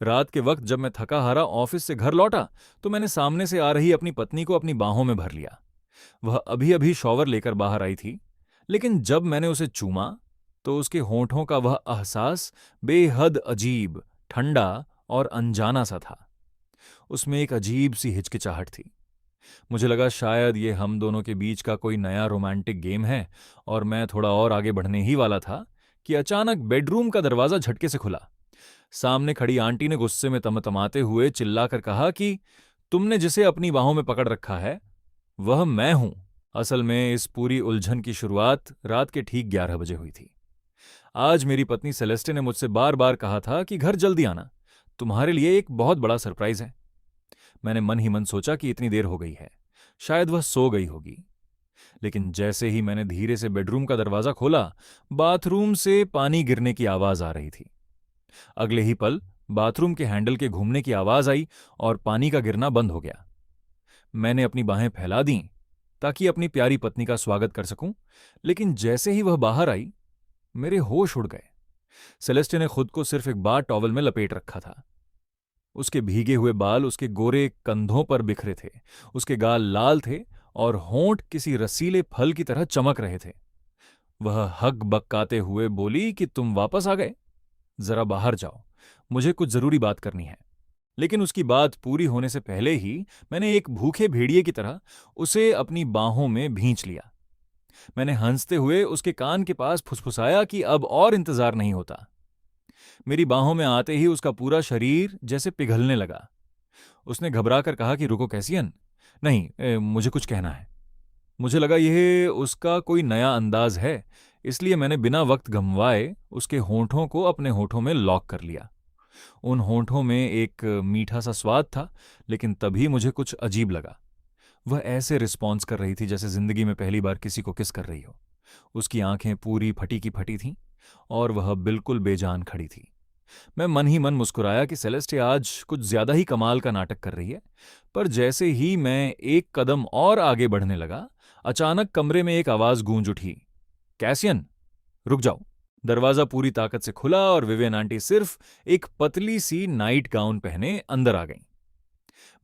रात के वक्त जब मैं थका हारा ऑफिस से घर लौटा तो मैंने सामने से आ रही अपनी पत्नी को अपनी बाहों में भर लिया। वह अभी अभी शॉवर लेकर बाहर आई थी, लेकिन जब मैंने उसे चूमा तो उसके होंठों का वह एहसास बेहद अजीब, ठंडा और अनजाना सा था। उसमें एक अजीब सी हिचकिचाहट थी। मुझे लगा शायद ये हम दोनों के बीच का कोई नया रोमांटिक गेम है, और मैं थोड़ा और आगे बढ़ने ही वाला था कि अचानक बेडरूम का दरवाजा झटके से खुला। सामने खड़ी आंटी ने गुस्से में तमतमाते हुए चिल्लाकर कहा कि तुमने जिसे अपनी बाहों में पकड़ रखा है वह मैं हूं। असल में इस पूरी उलझन की शुरुआत रात के ठीक 11 बजे हुई थी। आज मेरी पत्नी सेलेस्टे ने मुझसे बार बार कहा था कि घर जल्दी आना, तुम्हारे लिए एक बहुत बड़ा सरप्राइज है। मैंने मन ही मन सोचा कि इतनी देर हो गई है, शायद वह सो गई होगी। लेकिन जैसे ही मैंने धीरे से बेडरूम का दरवाजा खोला, बाथरूम से पानी गिरने की आवाज आ रही थी। अगले ही पल बाथरूम के हैंडल के घूमने की आवाज आई और पानी का गिरना बंद हो गया। मैंने अपनी बाहें फैला दीं ताकि अपनी प्यारी पत्नी का स्वागत कर सकूं, लेकिन जैसे ही वह बाहर आई, मेरे होश उड़ गए। सेलेस्टे ने खुद को सिर्फ एक बार टॉवल में लपेट रखा था। उसके भीगे हुए बाल उसके गोरे कंधों पर बिखरे थे, उसके गाल लाल थे और होंठ किसी रसीले फल की तरह चमक रहे थे। वह हक बक्काते हुए बोली कि तुम वापस आ गए, जरा बाहर जाओ, मुझे कुछ जरूरी बात करनी है। लेकिन उसकी बात पूरी होने से पहले ही मैंने एक भूखे भेड़िए की तरह उसे अपनी बाहों में भींच लिया। मैंने हंसते हुए उसके कान के पास फुसफुसाया कि अब और इंतजार नहीं होता। मेरी बाहों में आते ही उसका पूरा शरीर जैसे पिघलने लगा। उसने घबराकर कहा कि रुको कैसियन, नहीं, मुझे कुछ कहना है। मुझे लगा यह उसका कोई नया अंदाज है, इसलिए मैंने बिना वक्त गंवाए उसके होंठों को अपने होंठों में लॉक कर लिया। उन होंठों में एक मीठा सा स्वाद था, लेकिन तभी मुझे कुछ अजीब लगा। वह ऐसे रिस्पॉन्स कर रही थी जैसे जिंदगी में पहली बार किसी को किस कर रही हो। उसकी आंखें पूरी फटी की फटी थीं और वह बिल्कुल बेजान खड़ी थी। मैं मन ही मन मुस्कुराया कि सेलेस्टे आज कुछ ज्यादा ही कमाल का नाटक कर रही है। पर जैसे ही मैं एक कदम और आगे बढ़ने लगा, अचानक कमरे में एक आवाज गूंज उठी, कैसियन, रुक जाओ। दरवाजा पूरी ताकत से खुला और विवियन आंटी सिर्फ एक पतली सी नाइट गाउन पहने अंदर आ गईं।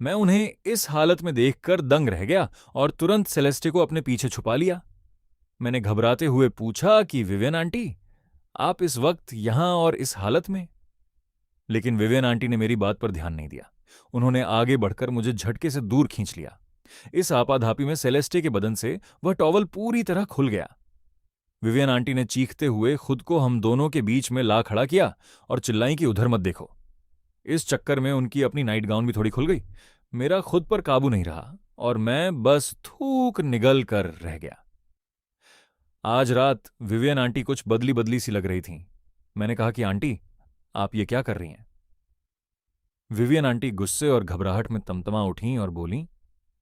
मैं उन्हें इस हालत में देखकर दंग रह गया और तुरंत सेलेस्टे को अपने पीछे छुपा लिया। मैंने घबराते हुए पूछा कि विवियन आंटी, आप इस वक्त यहां और इस हालत में? लेकिन विवियन आंटी ने मेरी बात पर ध्यान नहीं दिया। उन्होंने आगे बढ़कर मुझे झटके से दूर खींच लिया। इस आपाधापी में सेलेस्टे के बदन से वह टॉवल पूरी तरह खुल गया। विवियन आंटी ने चीखते हुए खुद को हम दोनों के बीच में ला खड़ा किया और चिल्लाई कि उधर मत देखो। इस चक्कर में उनकी अपनी नाइट गाउन भी थोड़ी खुल गई। मेरा खुद पर काबू नहीं रहा और मैं बस थूक निगल कर रह गया। आज रात विवियन आंटी कुछ बदली बदली सी लग रही थीं। मैंने कहा कि आंटी, आप ये क्या कर रही हैं? विवियन आंटी गुस्से और घबराहट में तमतमा उठीं और बोलीं,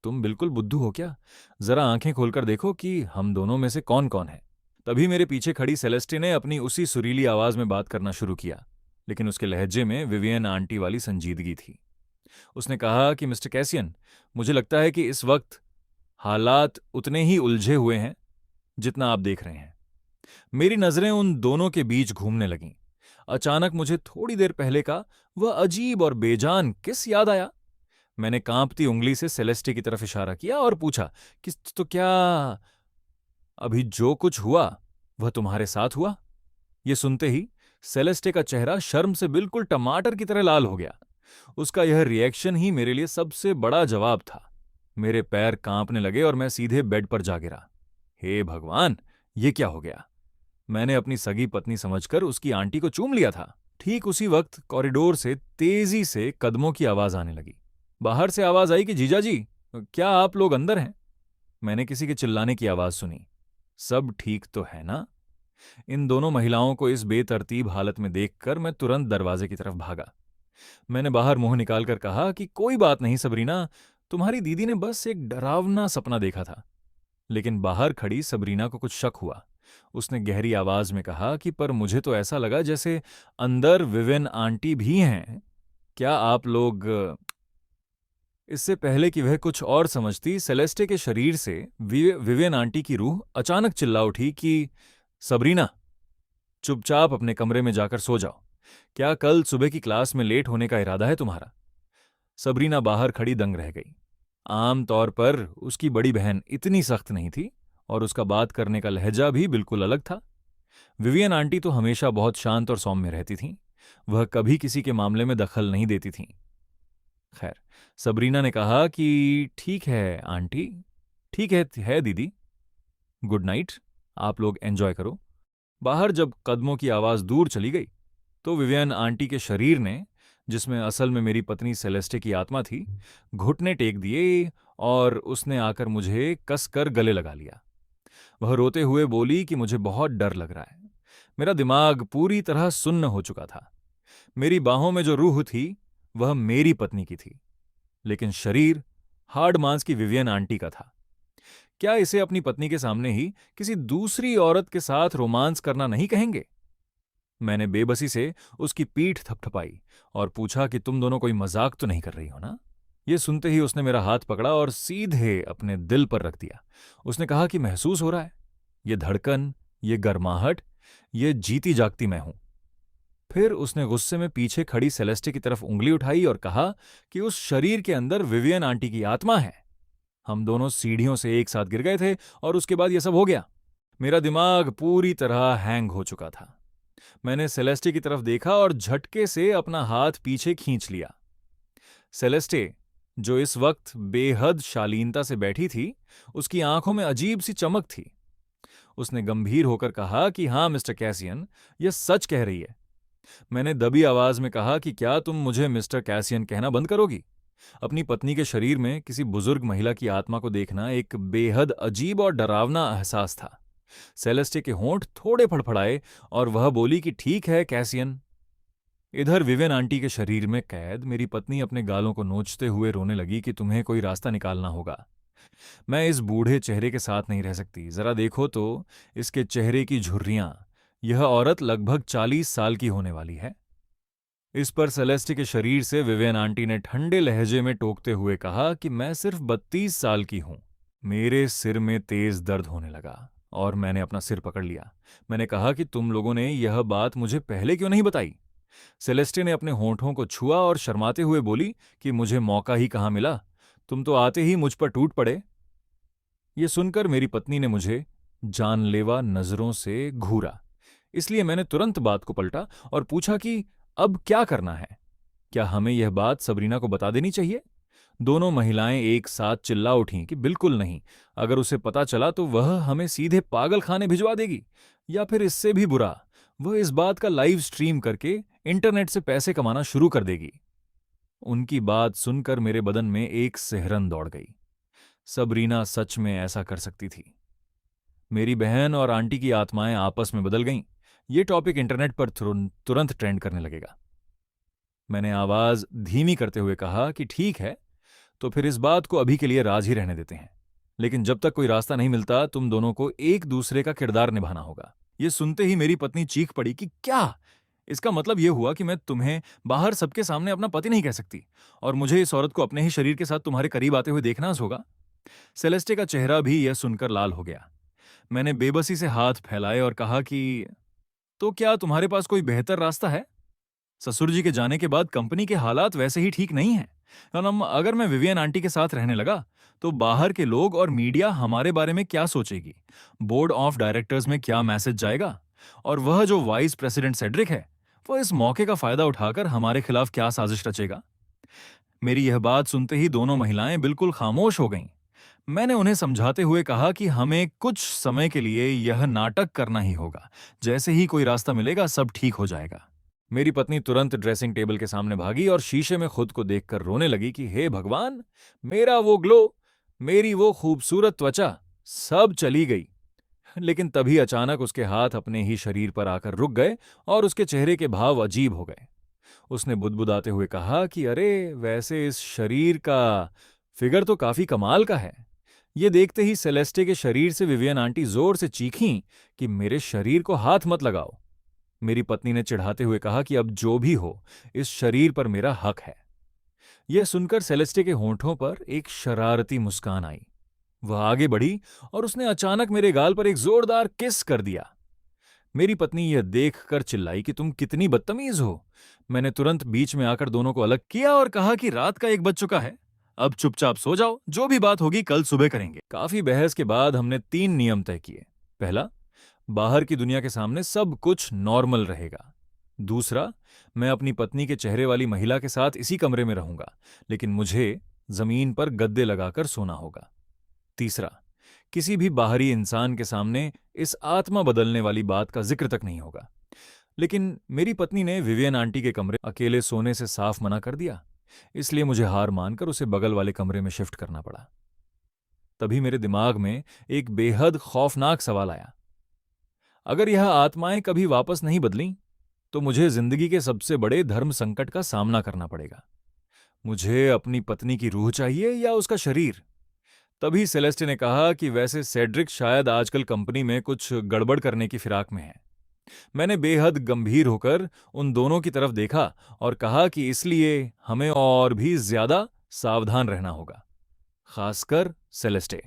तुम बिल्कुल बुद्धू हो क्या? जरा आंखें खोलकर देखो कि हम दोनों में से कौन कौन है। तभी मेरे पीछे खड़ी सेलेस्टे ने अपनी उसी सुरीली आवाज में बात करना शुरू किया, लेकिन उसके लहजे में विवियन आंटी वाली संजीदगी थी। उसने कहा कि मिस्टर कैसियन, मुझे लगता है कि इस वक्त हालात उतने ही उलझे हुए हैं जितना आप देख रहे हैं। मेरी नजरें उन दोनों के बीच घूमने लगीं। अचानक मुझे थोड़ी देर पहले का वह अजीब और बेजान किस याद आया। मैंने कांपती उंगली से सेलेस्टे की तरफ इशारा किया और पूछा कि तो क्या अभी जो कुछ हुआ वह तुम्हारे साथ हुआ? यह सुनते ही सेलेस्टे का चेहरा शर्म से बिल्कुल टमाटर की तरह लाल हो गया। उसका यह रिएक्शन ही मेरे लिए सबसे बड़ा जवाब था। मेरे पैर कांपने लगे और मैं सीधे बेड पर जा गिरा। हे भगवान, ये क्या हो गया? मैंने अपनी सगी पत्नी समझकर उसकी आंटी को चूम लिया था। ठीक उसी वक्त कॉरिडोर से तेजी से कदमों की आवाज आने लगी। बाहर से आवाज आई कि जीजा जी, क्या आप लोग अंदर हैं? मैंने किसी के चिल्लाने की आवाज सुनी। सब ठीक तो है ना? इन दोनों महिलाओं को इस बेतरतीब हालत में देखकर मैं तुरंत दरवाजे की तरफ भागा। मैंने बाहर मुंह निकालकर कहा कि कोई बात नहीं सबरीना, तुम्हारी दीदी ने बस एक डरावना सपना देखा था। लेकिन बाहर खड़ी सबरीना को कुछ शक हुआ। उसने गहरी आवाज में कहा कि पर मुझे तो ऐसा लगा जैसे अंदर विवियन आंटी भी हैं। क्या आप लोग? इससे पहले कि वह कुछ और समझती, सेलेस्टे के शरीर से विवियन आंटी की रूह अचानक चिल्ला उठी कि सबरीना, चुपचाप अपने कमरे में जाकर सो जाओ। क्या कल सुबह की क्लास में लेट होने का इरादा है तुम्हारा? सबरीना बाहर खड़ी दंग रह गई। आम तौर पर उसकी बड़ी बहन इतनी सख्त नहीं थी और उसका बात करने का लहजा भी बिल्कुल अलग था। विवियन आंटी तो हमेशा बहुत शांत और सौम्य रहती थीं। वह कभी किसी के मामले में दखल नहीं देती थीं। खैर, सबरीना ने कहा कि ठीक है आंटी, ठीक है दीदी, गुड नाइट, आप लोग एंजॉय करो। बाहर जब कदमों की आवाज दूर चली गई तो विवियन आंटी के शरीर ने, जिसमें असल में मेरी पत्नी सेलेस्टे की आत्मा थी, घुटने टेक दिए और उसने आकर मुझे कसकर गले लगा लिया। वह रोते हुए बोली कि मुझे बहुत डर लग रहा है। मेरा दिमाग पूरी तरह सुन्न हो चुका था। मेरी बाहों में जो रूह थी वह मेरी पत्नी की थी, लेकिन शरीर हाड़ मांस की विवियन आंटी का था। क्या इसे अपनी पत्नी के सामने ही किसी दूसरी औरत के साथ रोमांस करना नहीं कहेंगे? मैंने बेबसी से उसकी पीठ थपथपाई और पूछा कि तुम दोनों कोई मजाक तो नहीं कर रही हो ना? ये सुनते ही उसने मेरा हाथ पकड़ा और सीधे अपने दिल पर रख दिया। उसने कहा कि महसूस हो रहा है, ये धड़कन, ये गर्माहट, ये जीती जागती मैं हूं। फिर उसने गुस्से में पीछे खड़ी सेलेस्टे की तरफ उंगली उठाई और कहा कि उस शरीर के अंदर विवियन आंटी की आत्मा है। हम दोनों सीढ़ियों से एक साथ गिर गए थे और उसके बाद यह सब हो गया। मेरा दिमाग पूरी तरह हैंग हो चुका था। मैंने सेलेस्टे की तरफ देखा और झटके से अपना हाथ पीछे खींच लिया। सेलेस्टे, जो इस वक्त बेहद शालीनता से बैठी थी, उसकी आंखों में अजीब सी चमक थी। उसने गंभीर होकर कहा कि हां मिस्टर कैसियन, यह सच कह रही है। मैंने दबी आवाज में कहा कि क्या तुम मुझे मिस्टर कैसियन कहना बंद करोगी? अपनी पत्नी के शरीर में किसी बुजुर्ग महिला की आत्मा को देखना एक बेहद अजीब और डरावना एहसास था। सेलेस्टे के होंठ थोड़े फड़फड़ाए और वह बोली कि ठीक है कैसियन। इधर विवियन आंटी के शरीर में कैद मेरी पत्नी अपने गालों को नोचते हुए रोने लगी कि तुम्हें कोई रास्ता निकालना होगा। मैं इस बूढ़े चेहरे के साथ नहीं रह सकती। जरा देखो तो इसके चेहरे की झुर्रियां। यह औरत लगभग 40 साल की होने वाली है। इस पर सेलेस्टी के शरीर से विवियन आंटी ने ठंडे लहजे में टोकते हुए कहा कि मैं सिर्फ 32 साल की हूं। मेरे सिर में तेज दर्द होने लगा और मैंने अपना सिर पकड़ लिया। मैंने कहा कि तुम लोगों ने यह बात मुझे पहले क्यों नहीं बताई? सेलेस्टे ने अपने होठों को छुआ और शर्माते हुए बोली कि मुझे मौका ही कहाँ मिला, तुम तो आते ही मुझ पर टूट पड़े। ये सुनकर मेरी पत्नी ने मुझे जानलेवा नजरों से घूरा। इसलिए मैंने तुरंत बात को पलटा और पूछा कि अब क्या करना है? क्या हमें यह बात सबरीना को बता देनी चाहिए? दोनों महिलाएं एक साथ चिल्ला उठीं कि बिल्कुल नहीं। अगर उसे पता चला तो वह हमें सीधे पागल खाने भिजवा देगी, या फिर इससे भी बुरा, वह इस बात का लाइव स्ट्रीम करके इंटरनेट से पैसे कमाना शुरू कर देगी। उनकी बात सुनकर मेरे बदन में एक सिहरन दौड़ गई। सबरीना सच में ऐसा कर सकती थी। मेरी बहन और आंटी की आत्माएं आपस में बदल गईं। ये टॉपिक इंटरनेट पर तुरंत ट्रेंड करने लगेगा। मैंने आवाज धीमी करते हुए कहा कि ठीक है, तो फिर इस बात को अभी के लिए राज ही रहने देते हैं। लेकिन जब तक कोई रास्ता नहीं मिलता तुम दोनों को एक दूसरे का किरदार निभाना होगा। ये सुनते ही मेरी पत्नी चीख पड़ी कि क्या? इसका मतलब यह हुआ कि मैं तुम्हें बाहर सबके सामने अपना पति नहीं कह सकती और मुझे इस औरत को अपने ही शरीर के साथ तुम्हारे करीब आते हुए देखना होगा? सेलेस्टे का चेहरा भी यह सुनकर लाल हो गया। मैंने बेबसी से हाथ फैलाए और कहा कि तो क्या तुम्हारे पास कोई बेहतर रास्ता है? ससुर जी के जाने के बाद कंपनी के हालात वैसे ही ठीक नहीं हैं। अगर मैं विवियन आंटी के साथ रहने लगा तो बाहर के लोग और मीडिया हमारे बारे में क्या सोचेगी? बोर्ड ऑफ डायरेक्टर्स में क्या मैसेज जाएगा? और वह जो वाइस प्रेसिडेंट सेड्रिक है, वह इस मौके का फायदा उठाकर हमारे खिलाफ क्या साजिश रचेगा? मेरी यह बात सुनते ही दोनों महिलाएं बिल्कुल खामोश हो गईं। मैंने उन्हें समझाते हुए कहा कि हमें कुछ समय के लिए यह नाटक करना ही होगा। जैसे ही कोई रास्ता मिलेगा सब ठीक हो जाएगा। मेरी पत्नी तुरंत ड्रेसिंग टेबल के सामने भागी और शीशे में खुद को देखकर रोने लगी कि हे भगवान, मेरा वो ग्लो, मेरी वो खूबसूरत त्वचा, सब चली गई। लेकिन तभी अचानक उसके हाथ अपने ही शरीर पर आकर रुक गए और उसके चेहरे के भाव अजीब हो गए। उसने बुदबुदाते हुए कहा कि अरे, वैसे इस शरीर का फिगर तो काफी कमाल का है। ये देखते ही सेलेस्टे के शरीर से विवियन आंटी जोर से चीखीं कि मेरे शरीर को हाथ मत लगाओ। मेरी पत्नी ने चिढ़ाते हुए कहा कि अब जो भी हो, इस शरीर पर मेरा हक है। यह सुनकर सेलेस्टे के होंठों पर एक शरारती मुस्कान आई। वह आगे बढ़ी और उसने अचानक मेरे गाल पर एक जोरदार किस कर दिया। मेरी पत्नी यह देखकर चिल्लाई कि तुम कितनी बदतमीज हो। मैंने तुरंत बीच में आकर दोनों को अलग किया और कहा कि रात का 1 बज चुका है, अब चुपचाप सो जाओ, जो भी बात होगी कल सुबह करेंगे। काफी बहस के बाद हमने 3 नियम तय किए। पहला, बाहर की दुनिया के सामने सब कुछ नॉर्मल रहेगा। दूसरा, मैं अपनी पत्नी के चेहरे वाली महिला के साथ इसी कमरे में रहूंगा, लेकिन मुझे जमीन पर गद्दे लगाकर सोना होगा। तीसरा, किसी भी बाहरी इंसान के सामने इस आत्मा बदलने वाली बात का जिक्र तक नहीं होगा। लेकिन मेरी पत्नी ने विवियन आंटी के कमरे अकेले सोने से साफ मना कर दिया, इसलिए मुझे हार मानकर उसे बगल वाले कमरे में शिफ्ट करना पड़ा। तभी मेरे दिमाग में एक बेहद खौफनाक सवाल आया। अगर यह आत्माएं कभी वापस नहीं बदलीं, तो मुझे जिंदगी के सबसे बड़े धर्म संकट का सामना करना पड़ेगा। मुझे अपनी पत्नी की रूह चाहिए या उसका शरीर? तभी सेलेस्टे ने कहा कि वैसे सेड्रिक शायद आजकल कंपनी में कुछ गड़बड़ करने की फिराक में है। मैंने बेहद गंभीर होकर उन दोनों की तरफ देखा और कहा कि इसलिए हमें और भी ज्यादा सावधान रहना होगा, खासकर सेलेस्टे।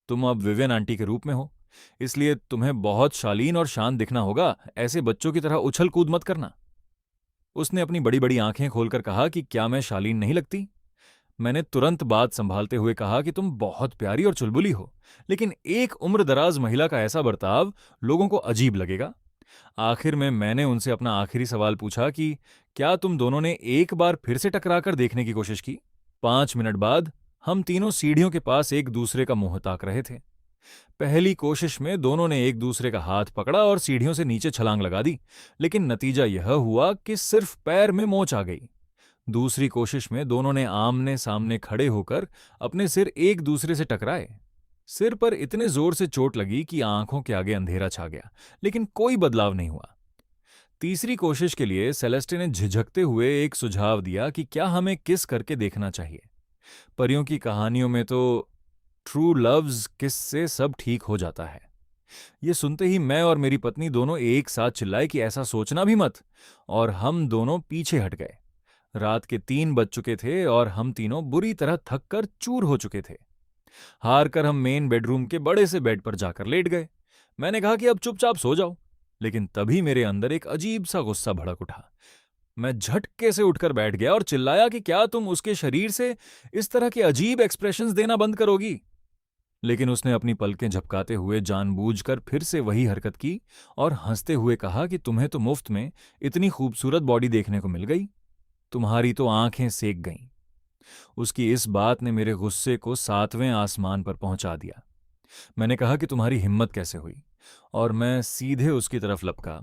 तुम अब विवियन आंटी के रूप में हो, इसलिए तुम्हें बहुत शालीन और शांत दिखना होगा, ऐसे बच्चों की तरह उछल कूद मत करना। उसने अपनी बड़ी बड़ी आंखें खोलकर कहा कि क्या मैं शालीन नहीं लगती? मैंने तुरंत बात संभालते हुए कहा कि तुम बहुत प्यारी और चुलबुली हो, लेकिन एक उम्रदराज महिला का ऐसा बर्ताव लोगों को अजीब लगेगा। आखिर में मैंने उनसे अपना आखिरी सवाल पूछा कि क्या तुम दोनों ने एक बार फिर से टकराकर देखने की कोशिश की? 5 मिनट बाद हम तीनों सीढ़ियों के पास एक दूसरे का मुंह ताक रहे थे। पहली कोशिश में दोनों ने एक दूसरे का हाथ पकड़ा और सीढ़ियों से नीचे छलांग लगा दी, लेकिन नतीजा यह हुआ कि सिर्फ पैर में मोच आ गई। दूसरी कोशिश में दोनों ने आमने सामने खड़े होकर अपने सिर एक दूसरे से टकराए। सिर पर इतने जोर से चोट लगी कि आंखों के आगे अंधेरा छा गया, लेकिन कोई बदलाव नहीं हुआ। तीसरी कोशिश के लिए सेलेस्टे ने झिझकते हुए एक सुझाव दिया कि क्या हमें किस करके देखना चाहिए। परियों की कहानियों में तो ट्रू लव्स किस से सब ठीक हो जाता है। ये सुनते ही मैं और मेरी पत्नी दोनों एक साथ चिल्लाए कि ऐसा सोचना भी मत, और हम दोनों पीछे हट गए। रात के 3 बज चुके थे और हम तीनों बुरी तरह थक कर चूर हो चुके थे। हार कर हम मेन बेडरूम के बड़े से बेड पर जाकर लेट गए। मैंने कहा कि अब चुपचाप सो जाओ, लेकिन तभी मेरे अंदर एक अजीब सा गुस्सा भड़क उठा। मैं झटके से उठकर बैठ गया और चिल्लाया कि क्या तुम उसके शरीर से इस तरह के अजीब एक्सप्रेशंस देना बंद करोगी? लेकिन उसने अपनी पलकें झपकाते हुए जानबूझकर फिर से वही हरकत की और हंसते हुए कहा कि तुम्हें तो मुफ्त में इतनी खूबसूरत बॉडी देखने को मिल गई, तुम्हारी तो आंखें सेक गईं। उसकी इस बात ने मेरे गुस्से को 7वें आसमान पर पहुंचा दिया। मैंने कहा कि तुम्हारी हिम्मत कैसे हुई, और मैं सीधे उसकी तरफ लपका